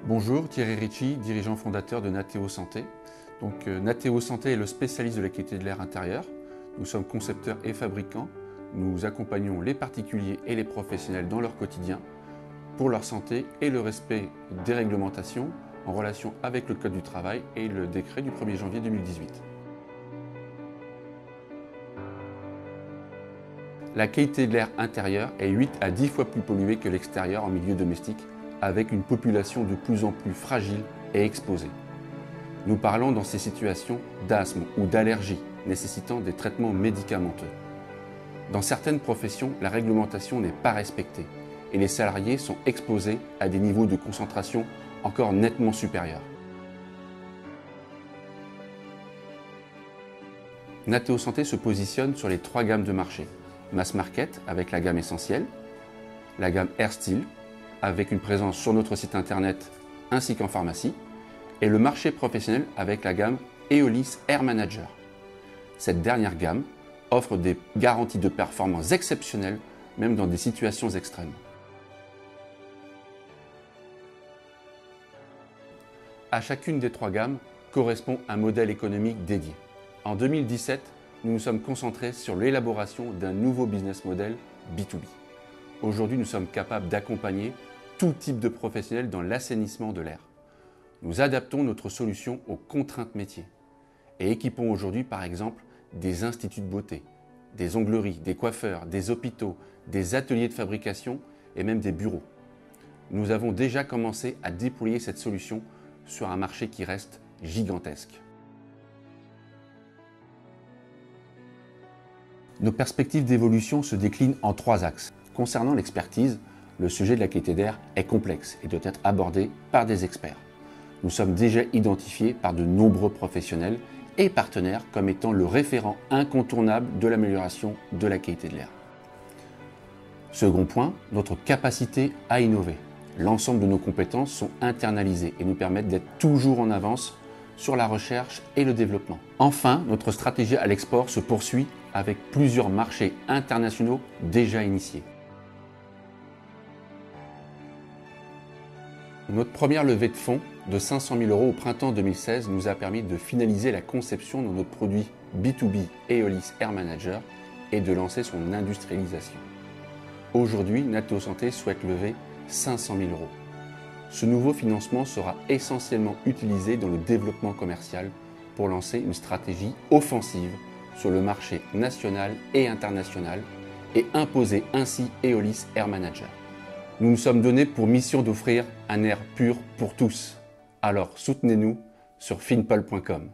Bonjour, Thierry Ricci, dirigeant fondateur de Nateo Santé. Nateo Santé est le spécialiste de la qualité de l'air intérieur. Nous sommes concepteurs et fabricants. Nous accompagnons les particuliers et les professionnels dans leur quotidien pour leur santé et le respect des réglementations en relation avec le Code du travail et le décret du 1er janvier 2018. La qualité de l'air intérieur est 8 à 10 fois plus polluée que l'extérieur en milieu domestique, avec une population de plus en plus fragile et exposée. Nous parlons dans ces situations d'asthme ou d'allergie nécessitant des traitements médicamenteux. Dans certaines professions, la réglementation n'est pas respectée et les salariés sont exposés à des niveaux de concentration encore nettement supérieurs. Nateo Santé se positionne sur les 3 gammes de marché. Mass Market avec la gamme essentielle, la gamme Air Style avec une présence sur notre site internet ainsi qu'en pharmacie, et le marché professionnel avec la gamme Eolis Air Manager. Cette dernière gamme offre des garanties de performance exceptionnelles, même dans des situations extrêmes. À chacune des 3 gammes correspond un modèle économique dédié. En 2017, nous nous sommes concentrés sur l'élaboration d'un nouveau business model B2B. Aujourd'hui, nous sommes capables d'accompagner tout type de professionnels dans l'assainissement de l'air. Nous adaptons notre solution aux contraintes métiers et équipons aujourd'hui par exemple des instituts de beauté, des ongleries, des coiffeurs, des hôpitaux, des ateliers de fabrication et même des bureaux. Nous avons déjà commencé à déployer cette solution sur un marché qui reste gigantesque. Nos perspectives d'évolution se déclinent en 3 axes. Concernant l'expertise, le sujet de la qualité d'air est complexe et doit être abordé par des experts. Nous sommes déjà identifiés par de nombreux professionnels et partenaires comme étant le référent incontournable de l'amélioration de la qualité de l'air. Second point, notre capacité à innover. L'ensemble de nos compétences sont internalisées et nous permettent d'être toujours en avance sur la recherche et le développement. Enfin, notre stratégie à l'export se poursuit avec plusieurs marchés internationaux déjà initiés. Notre première levée de fonds de 500 000 € au printemps 2016 nous a permis de finaliser la conception de notre produit B2B Eolis Air Manager et de lancer son industrialisation. Aujourd'hui, Nateo Santé souhaite lever 500 000 €. Ce nouveau financement sera essentiellement utilisé dans le développement commercial pour lancer une stratégie offensive sur le marché national et international et imposer ainsi Eolis Air Manager. Nous nous sommes donnés pour mission d'offrir un air pur pour tous. Alors soutenez-nous sur finpol.com.